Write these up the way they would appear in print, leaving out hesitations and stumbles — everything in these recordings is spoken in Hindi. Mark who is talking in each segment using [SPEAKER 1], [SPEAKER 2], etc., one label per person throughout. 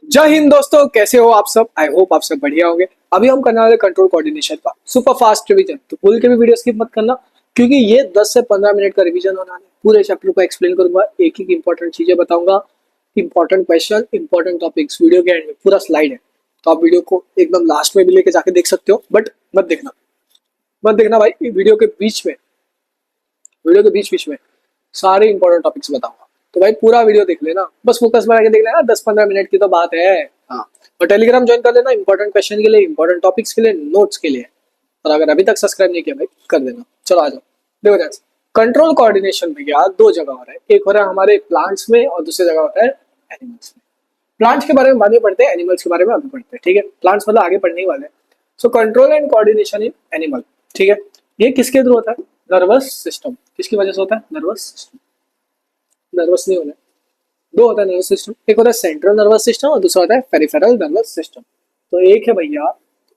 [SPEAKER 1] जय हिंद दोस्तों, कैसे हो आप सब। आई होप आप सब बढ़िया होंगे। अभी हम करने वाले कंट्रोल कोऑर्डिनेशन का सुपर फास्ट रिवीजन, तो भूल के भी वीडियो स्किप मत करना, क्योंकि ये 10 से 15 मिनट का रिवीजन होना है। पूरे चैप्टर को एक्सप्लेन करूंगा, एक एक इंपॉर्टेंट चीजें बताऊंगा, important question, important topics. Video के एंड में पूरा स्लाइड है, तो आप वीडियो को एकदम लास्ट में भी लेके जाके देख सकते हो, बट मत देखना भाई। वीडियो के बीच बीच में सारे इंपॉर्टेंट टॉपिक्स बताऊंगा, तो भाई पूरा वीडियो देख लेना, बस फोकस बना के देख लेना। 10-15 मिनट की तो बात है। हाँ, और टेलीग्राम ज्वाइन कर लेना, इंपॉर्टेंट क्वेश्चन के लिए, इंपॉर्टेंट टॉपिक्स के लिए, नोट्स के लिए। और अगर अभी तक सब्सक्राइब नहीं किया भाई, कर देना। चलो आ जाओ। देखो ध्यान से, कंट्रोल कोऑर्डिनेशन में क्या दो जगह हो रहा है, एक हो रहा है हमारे प्लांट्स में और दूसरी जगह होता है एनिमल्स में। प्लांट्स के बारे में बाद में पढ़ते हैं, एनिमल्स के बारे में अभी पढ़ते हैं, ठीक है। प्लांट्स मतलब आगे पढ़ने ही वाले हैं। So control and coordination in animal, ठीक है। ये किसके थ्रू होता है? Nervous system. किसकी वजह से होता है? Nervous system. नर्वस नहीं होना है। दो होता है नर्वस सिस्टम, एक होता है सेंट्रल नर्वस सिस्टम और दूसरा होता है पेरिफेरल नर्वस सिस्टम। तो एक है भैया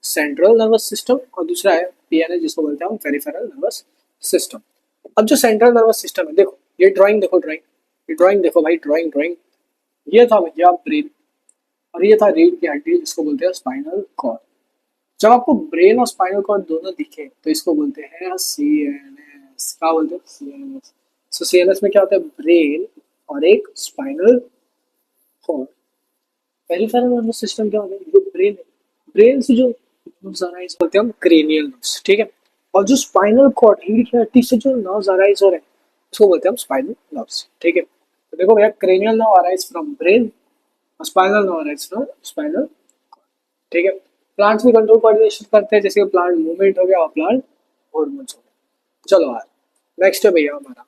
[SPEAKER 1] सेंट्रल नर्वस सिस्टम और दूसरा है पीएनएस, जिसको बोलते हैं हम पेरिफेरल नर्वस सिस्टम। अब जो सेंट्रल नर्वस सिस्टम है, देखो ये ड्राइंग, देखो ड्राइंग, ये ड्राइंग देखो भाई, ड्राइंग ड्राइंग। ये था भैया ब्रेन, और ये था रीढ़ की हड्डी, जिसको बोलते हैं स्पाइनल कॉर्ड। जब आपको ब्रेन और स्पाइनल कॉर्ड दोनों दिखे तो इसको बोलते हैं सीएनएस। क्या बोलते हैं? सीएनएस। सो सीएनएस में क्या होता है? ब्रेन और एक spinal cord. Peripheral nervous system क्या होता है? जो ब्रेन है, ब्रेन से जो नर्व्स अराइज होते हैं हम क्रेनियल नर्व्स, ठीक है। और जो स्पाइनल कॉर्ड, रीढ़ की हड्डी से जो नर्व्स अराइज हो रहे हैं, उसको बोलते हैं हम स्पाइनल नर्व्स, ठीक है। तो देखो भैया, cranial nerve arise from brain और spinal nerve arise from spinal, ठीक है। प्लांट्स भी कंट्रोल कोऑर्डिनेशन करते हैं, जैसे प्लांट मूवमेंट हो गया और प्लांट हॉर्मोन्स हो गया। चलो यार, नेक्स्ट है भैया हमारा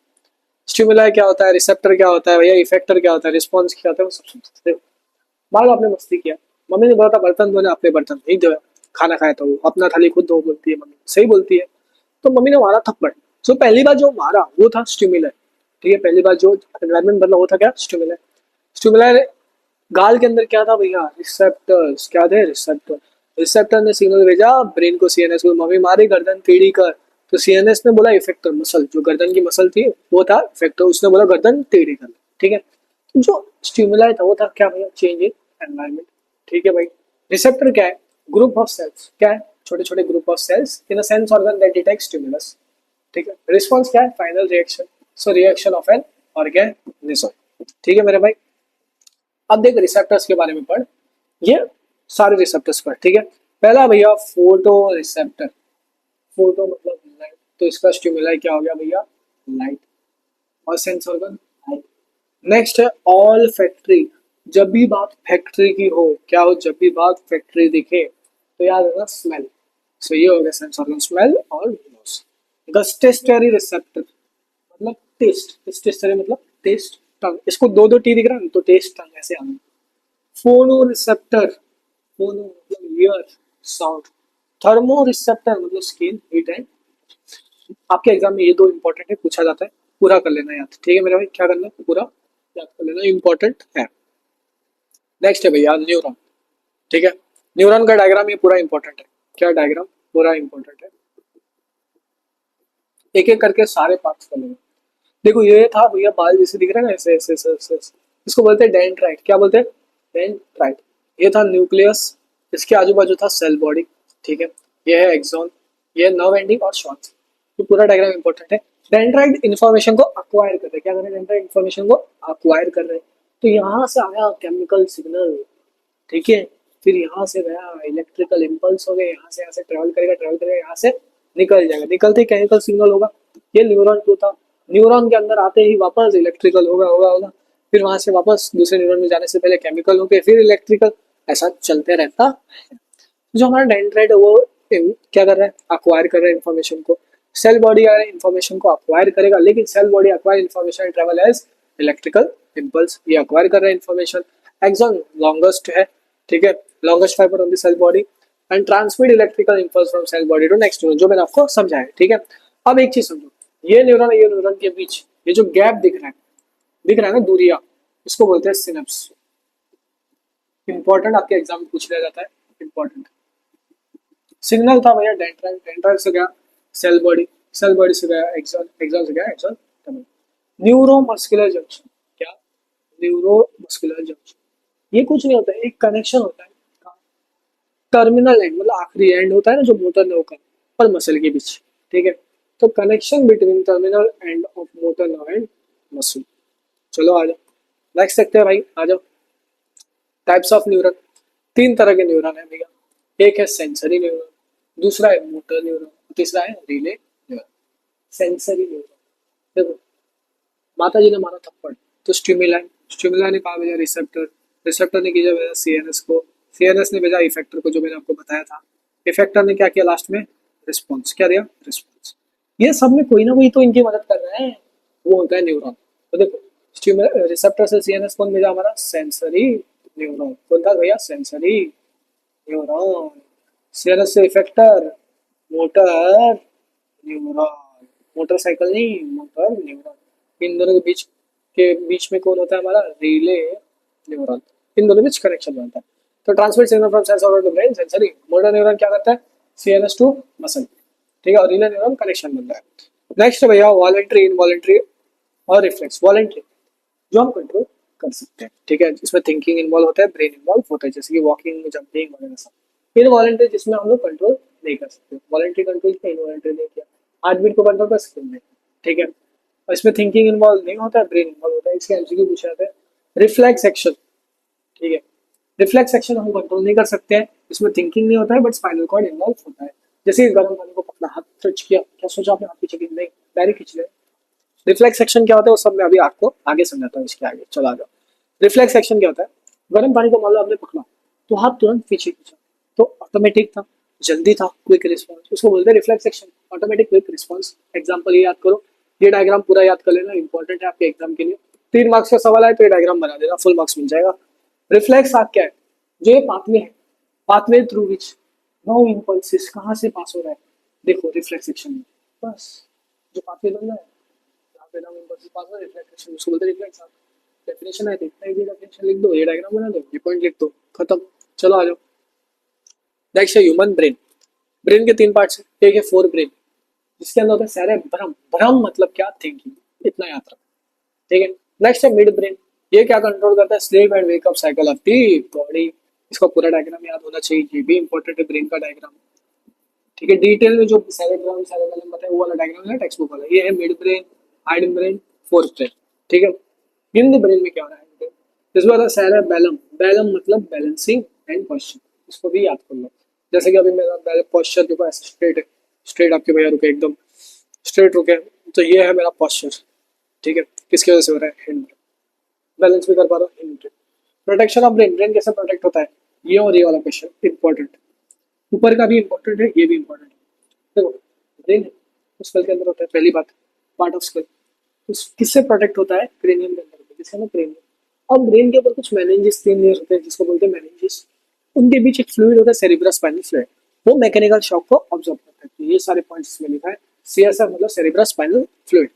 [SPEAKER 1] स्टिमुलाई क्या होता है, रिसेप्टर क्या होता है भैया, इफेक्टर क्या होता है, रिस्पॉन्स क्या होता है, वो सब समझते हो। मान लो आपने मस्ती किया, मम्मी ने बोला था बर्तन धोने, आपने बर्तन नहीं धोया, खाना खाया तो वो अपना थाली खुद धो बोलती है मम्मी, सही बोलती है। तो मम्मी ने मारा थप्पड़। सो पहली बार जो मारा वो था स्टिमुलाई, ठीक है। पहली बार जो एनवायरमेंट बदला वो था क्या? स्टिमुलाई। स्टिमुलाई। गाल के अंदर क्या था भैया? रिसेप्टर्स। क्या थे? रिसेप्टर। रिसेप्टर ने सिग्नल भेजा ब्रेन को, सीएनएस को, मम्मी मारी गर्दन टेढ़ी कर। तो सीएनएस ने बोला इफेक्टर, मसल, जो गर्दन की मसल थी वो था इफेक्टर, उसने बोला गर्दन टेढ़ी कर, ठीक है। तो जो स्टिमुलाई था वो था क्या भैया? चेंज इन एनवायरमेंट, ठीक है भाई। रिसेप्टर क्या है? Group of cells. क्या है? छोटे छोटे group of cells in a sense organ that detect stimulus, ठीक है। रिस्पॉन्स क्या है? Final reaction. So reaction of an organism, ठीक है मेरे भाई। अब देख रिसेप्टर्स के बारे में पढ़, ये सारे रिसेप्टर्स पढ़, ठीक है। पहला भैया फोटो रिसेप्टर। फोटो मतलब लाइट, तो इसका स्टिमुलाई क्या हो गया भैया? लाइट। और सेंस ऑर्गन लाइट। नेक्स्ट है ऑल फैक्ट्री। जब भी बात फैक्ट्री की हो, क्या हो? जब भी बात फैक्ट्री दिखे तो याद है ना? स्मेल। सो ये हो गया सेंस ऑर्गन, स्मेल और नोज। गस्टेस्टरी रिसेप्टर मतलब टेस्ट, टेस्टेस्टरी मतलब टेस्ट, टंग। इसको दो दो टी दिख रहा है तो टेस्ट टंग ऐसे आना। फोनो रिसेप्टर, फोनो मतलब ईयर, साउंड। थर्मो रिसेप्टर मतलब स्किन, हीट एंड। आपके एग्जाम में ये दो इंपॉर्टेंट है, पूछा जाता है, पूरा कर लेना याद, ठीक है मेरे भाई। क्या करना है? पूरा याद कर लेना, इंपॉर्टेंट है। नेक्स्ट है भैया न्यूरॉन, ठीक है। न्यूरॉन का डायग्राम ये पूरा इंपॉर्टेंट है। क्या डायग्राम? पूरा इंपॉर्टेंट है। एक एक करके सारे पार्ट्स कर लेंगे। देखो ये था भैया, बाल जैसे दिख रहा है ना, ऐसे ऐसे ऐसे ऐसे ऐसे। इसको बोलते हैं डेंड्राइट। क्या बोलते हैं? डेंड्राइट। ये था न्यूक्लियस, इसके आजू बाजू था सेल बॉडी, ठीक है। ये है एक्सॉन, ये है नर्व एंडिंग और शॉर्ट्स। ये पूरा डायग्राम इंपॉर्टेंट है। डेंड्राइट इन्फॉर्मेशन को अक्वायर कर रहे हैं। क्या कर रहे हैं? डेंड्राइट इन्फॉर्मेशन को अक्वायर कर रहे हैं। तो यहाँ से आया केमिकल सिग्नल, ठीक है। फिर यहाँ से गया इलेक्ट्रिकल इम्पल्स हो गए, यहाँ से ट्रेवल करेगा, ट्रेवल करेगा, यहाँ से निकल जाएगा, निकलते ही केमिकल सिग्नल होगा। ये न्यूरॉन टू था। न्यूरॉन के अंदर आते ही वापस इलेक्ट्रिकल होगा होगा होगा, फिर वहां से वापस दूसरे न्यूरॉन में जाने से पहले केमिकल हो गए, फिर इलेक्ट्रिकल, ऐसा चलते रहता है। जो हमारा डेंड्राइट है वो क्या कर रहा है? अक्वायर कर रहा है इन्फॉर्मेशन को। सेल बॉडी आ रहा है इन्फॉर्मेशन को अक्वायर करेगा, लेकिन cell body acquire information travel as electrical impulse, ये अक्वायर कर रहा है इन्फॉर्मेशन। एक्सॉन लॉन्गेस्ट है, ठीक है, longest fibre on the cell body and transmit electrical impulse from cell body to next neuron, जो मैंने आपको समझाया, ठीक है। अब एक चीज समझो, ये न्यूरॉन के बीच ये जो गैप दिख रहा है ना, दूरिया, इसको बोलते हैं सिनेप्स। इंपॉर्टेंट, आपके एग्जाम में पूछ लिया जाता है, इंपॉर्टेंट। सिग्नल था भैया डेंड्राइट, डेंड्राइट से गया सेल बॉडी, सेल बॉडी से गया एक्सॉन, एक्सॉन से गया axon tunnel. Neuro muscular junction. क्या? Neuro muscular junction. ये कुछ नहीं होता है, एक कनेक्शन होता है टर्मिनल एंड, मतलब आखिरी एंड होता है ना जो मोटर नर्व का और मसल के बीच, ठीक है। तो connection between terminal end of motor nerve and muscle. चलो आ जाओ, नेक्स्ट देखते हैं भाई, आ जाओ। टाइप्स ऑफ न्यूरन, तीन तरह के न्यूरन है भैया। एक है सेंसरी न्यूरन, दूसरा है मोटर न्यूरन, तीसरा है रिले न्यूरन। सेंसरी न्यूरन, देखो माता जी ने मारा थप्पड़, तो स्टिमुलाई, स्टिमुलाई ने कहा भेजा रिसेप्टर, रिसेप्टर ने किया भेजा सीएनएस को, सीएनएस ने भेजा इफेक्टर को, जो मैंने आपको बताया था। इफेक्टर ने क्या किया लास्ट में, रिस्पॉन्स, क्या दिया, रिस्पॉन्स। ये सब में कोई ना कोई तो इनकी मदद कर रहा है, वो होता है न्यूरॉन। तो देखो रिसेप्टर से सीएनएस कौन भेजा हमारा, सेंसरी न्यूरॉन। कौन था भैया, सेंसरी न्यूरॉन। सीएनएस से इफेक्टर, मोटर न्यूरॉन, मोटरसाइकिल नहीं, मोटर न्यूरॉन। इन दोनों के बीच में कौन होता है हमारा, रिले न्यूरॉन। इन दोनों के बीच कनेक्शन बनता है। तो transmit signal from sensor to brain, sensory. Motor neuron क्या करता है, सीएनएस टू मसल, ठीक है। और रिले न्यूरॉन कनेक्शन बनता है। नेक्स्ट भैया वॉलेंट्री, इनवॉलेंट्री और रिफ्लेक्स। वॉलेंट्री जो हम कंट्रोल कर सकते हैं, ठीक है, जिसमें थिंकिंग इन्वॉल्व होता है, ब्रेन इन्वॉल्व होता है, जैसे कि वॉकिंग, जंपिंग वगैरह सब। इनवॉलेंट्री जिसमें हम लोग कंट्रोल नहीं कर सकते, वॉलेंट्री कंट्रोल किया, इनवॉलेंट्री नहीं किया। हार्ट बीट को कंट्रोल कर सकते हैं, ठीक है। और इसमें थिंकिंग इन्वॉल्व नहीं होता है, ब्रेन इन्वॉल्व होता है। इसके एमसीक्यू पूछे जाते हैं। रिफ्लेक्स एक्शन, ठीक है, रिफ्लेक्स एक्शन हम कंट्रोल नहीं कर सकते हैं, इसमें थिंकिंग नहीं होता है, बट स्पाइनल कॉर्ड इन्वॉल्व होता है। जैसे गर्म पानी को पकड़ा, हाथ टच किया, क्या सोचा आपने, हाथ पीछे की नहीं, डायरेक्ट खींच लिया। रिफ्लेक्स एक्शन क्या होता है वो सब मैं अभी आपको आगे समझाता हूँ, इसके आगे चला जाओ। रिफ्लेक्स एक्शन क्या होता है, गर्म पानी को मान लो आपने पकड़ा, तो हाथ तुरंत पीछे खींचा, तो ऑटोमेटिक था, जल्दी था, क्विक रिस्पॉन्स, उसको बोलते हैं reflex action, automatic quick response. Example ये याद करो, ये डायग्राम पूरा याद कर लेना, इंपॉर्टेंट है आपके एग्जाम के लिए। 3 मार्क्स का सवाल है तो ये डायग्राम बना देना, फुल मार्क्स मिल जाएगा। रिफ्लेक्स आप क्या है, जो ये पाथवे है, pathway through which no impulses, कहाँ से पास हो रहा है, देखो रिफ्लेक्स एक्शन में, बस जो पाथवे बन रहा है, नाम इम्पल्सिव पास हो, रिफ्लेक्स एक्शन उसको बोलते हैं रिफ्लेक्स। डेफिनेशन है, देखना है, ये डेफिनेशन लिख दो, ये डायग्राम बना दो, ये पॉइंट लिख दो, खत्म। चलो आ जाओ, नेक्स्ट है ह्यूमन ब्रेन। ब्रेन के 3 पार्ट्स हैं, एक है फोर ब्रेन, जिसके अंदर होता है सेरेब्रम, ब्रह्म मतलब क्या, थिंकिंग, इतना याद रखो, ठीक है। नेक्स्ट है मिड ब्रेन, ये क्या कंट्रोल करता है, sleep and wake up cycle of the body. इसका पूरा डायग्राम याद होना चाहिए, ये भी इंपॉर्टेंट है ब्रेन का डायग्राम, ठीक है। डिटेल में जो सेरेब्रम सेरेबेलम बताया वो वाला डायग्राम है टेक्स्ट बुक वाला, ये है mid brain, hide brain, fourth brain, ठीक है। हिंद ब्रेन में क्या हो रहा है, इसमें होता है सेरेबेलम, बेलम मतलब बैलेंसिंग एंड पोस्चर, इसको भी याद कर लो। जैसे कि अभी मेरा पोस्चर देखो ऐसे स्ट्रेट है, स्ट्रेट आपके भैया रुके एकदम स्ट्रेट रुके, तो ये है मेरा पोस्चर, ठीक है। किसकी वजह से हो रहा है, हिंड, बैलेंस भी कर पा रहा हूँ, hind. Protection of brain, brain कैसे प्रोटेक्ट होता है, ये और ये वाला क्वेश्चन इंपॉर्टेंट, ऊपर का भी इंपॉर्टेंट है, ये भी इंपॉर्टेंट है। देखो ब्रेन है, स्कल के अंदर होता है, पहली बात, पार्ट ऑफ स्कल, किससे प्रोटेक्ट होता है, क्रेनियम के अंदर, जिसका ना क्रेनियम। और ब्रेन के ऊपर कुछ मेनिंजेस, 3 लेयर होते हैं जिसको बोलते हैं मेनिंजेस, उनके बीच एक फ्लूइड होता है सेरिब्रस स्पाइनल फ्लूइड, वो मैकेनिकल शॉक को ऑब्जर्व करता है। तो ये सारे पॉइंट्स इसमें लिखा है, सीएसएफ मतलब सेरिब्रस स्पाइनल फ्लूइड।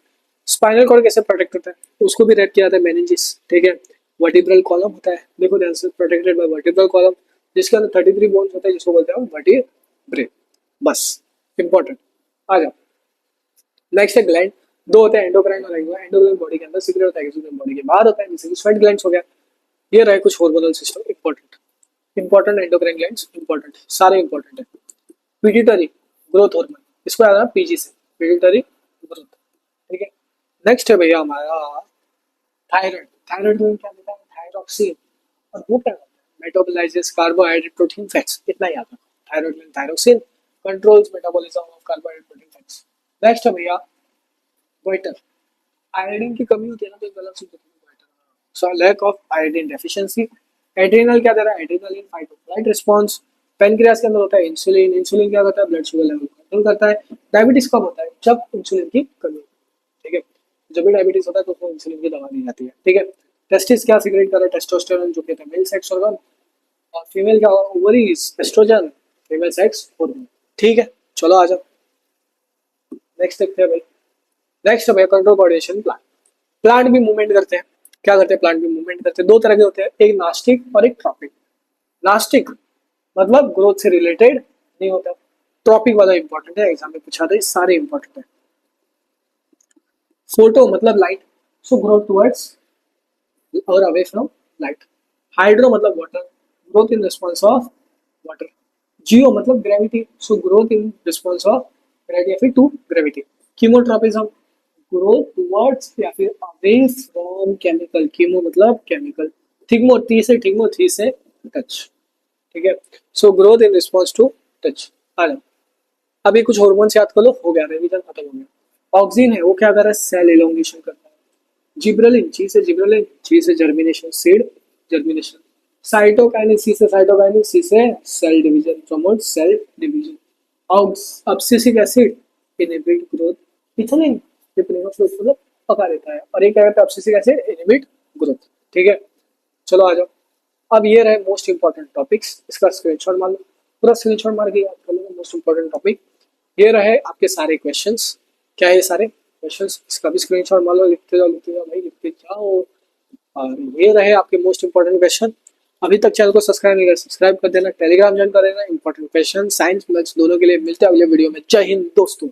[SPEAKER 1] स्पाइनल कॉर्ड कैसे प्रोटेक्ट होता है, उसको भी रेड किया जाता है मेनिंजेस, ठीक है। वर्टिब्रल कॉलम होता है, देखो ध्यान से, प्रोटेक्टेड बाय वर्टिब्रल कॉलम, जिसके अंदर 33 बोन्स होते हैं, जिसको बोलते हैं वर्टिब्रे, बस इंपॉर्टेंट। आ जाओ, नेक्स्ट है ग्लैंड, दो होते हैं, एंडोक्राइन और एक्सोक्राइन। एंडोक्राइन बॉडी के अंदर, सीक्रेट होता है एक्सोक्राइन बॉडी के बाहर होता है, जैसे कि स्वेट ग्लैंड्स हो गया। ये रहे कुछ hormonal system important, important endocrine glands important, सारे इंपॉर्टेंट है। पिट्यूटरी ग्रोथ हार्मोन, इसको याद रखना पीजी से, पिट्यूटरी ग्रोथ, ठीक है। नेक्स्ट है भैया हमारा थायराइड, थायराइड में क्या देता है, थायरोक्सिन, और वो क्या करता है, मेटाबोलाइजेस कार्बोहाइड्रेट प्रोटीन फैट्स, इतना याद रखो। थायराइड में thyroxine controls metabolism of carbohydrate protein fats. Next है भैया वाइटर, आयोडीन की कमी होती है ना, तो गलत से so lack of iodine deficiency. Adrenal क्या दे रहा है, adrenal in fight of flight response. Pancreas के अंदर होता है इंसुलिन, इंसुलिन क्या करता है, ब्लड शुगर लेवल कंट्रोल करता है। डायबिटीज कब होता है, जब इंसुलिन की कमी होती है, ठीक है। जब भी डायबिटीज होता है तो उसको इंसुलिन की दवा दी जाती है, ठीक है। टेस्टिस क्या सीक्रेट कर रहा है, टेस्टोस्टेरोन, जो कहते हैं मेल सेक्स ऑर्गन, और फीमेल क्या ovaries oestrogen, female sex hormone, ठीक है। चलो आ जाओ, नेक्स्ट देखते हैं भाई। नेक्स्ट है भैया कंट्रोल कोऑर्डिनेशन प्लांट। प्लांट भी मूवमेंट करते हैं, क्या करते हैं, प्लांट भी मूवमेंट करते हैं, दो तरह के होते हैं, एक नास्टिक और एक ट्रॉपिक। नास्टिक मतलब ग्रोथ से रिलेटेड नहीं होता, ट्रॉपिक वाला इंपॉर्टेंट है, एग्जाम में पूछा था, ये सारे इंपॉर्टेंट है। फोटो मतलब लाइट, सो ग्रो टुवर्ड्स और अवे फ्रॉम लाइट। हाइड्रो मतलब water, growth in response of water. Geo मतलब gravity, so growth in response of gravity या फिर to gravity. Chemotropism, growth towards या फिर अवे फ्रॉम केमिकल, कीमो मतलब केमिकल। थिग्मो, टी से थिग्मो, थी से टच, ठीक है। So growth in response to touch. आ जाओ, अभी कुछ हॉर्मोन्स याद कर लो, हो गया, रिवीजन खत्म हो गया। ऑक्सिन है, वो क्या कर रहा है, सेल इलोंगेशन करता है। जिब्रेलिन, ची से जिब्रेलिन, ची से germination, seed germination. Cytokinin, C से साइटोकाइनिन, सी से cell division, promote cell division. Abscisic acid inhibit growth, ethylene मतलब पका देता है, और ये क्या करता है, अब्सिसिक एसिड इनहिबिट ग्रोथ, ठीक है। चलो आ जाओ, अब ये रहे मोस्ट इंपॉर्टेंट टॉपिक्स, इसका स्क्रीनशॉट मार लो, पूरा स्क्रीनशॉट मार के याद कर लो मोस्ट इंपॉर्टेंट टॉपिक। ये रहे आपके सारे क्वेश्चंस, क्या है ये सारे क्वेश्चंस, इसका भी स्क्रीनशॉट मार लो, लिखते जाओ भाई, लिखते जाओ। और ये रहे आपके मोस्ट इंपॉर्टेंट क्वेश्चन। अभी तक चैनल को सब्सक्राइब नहीं कर, सब्सक्राइब कर देना, टेलीग्राम ज्वाइन कर देना। इंपॉर्टेंट क्वेश्चन साइंस मैथ्स दोनों के लिए मिलते हैं अगले वीडियो में। जय हिंद दोस्तों।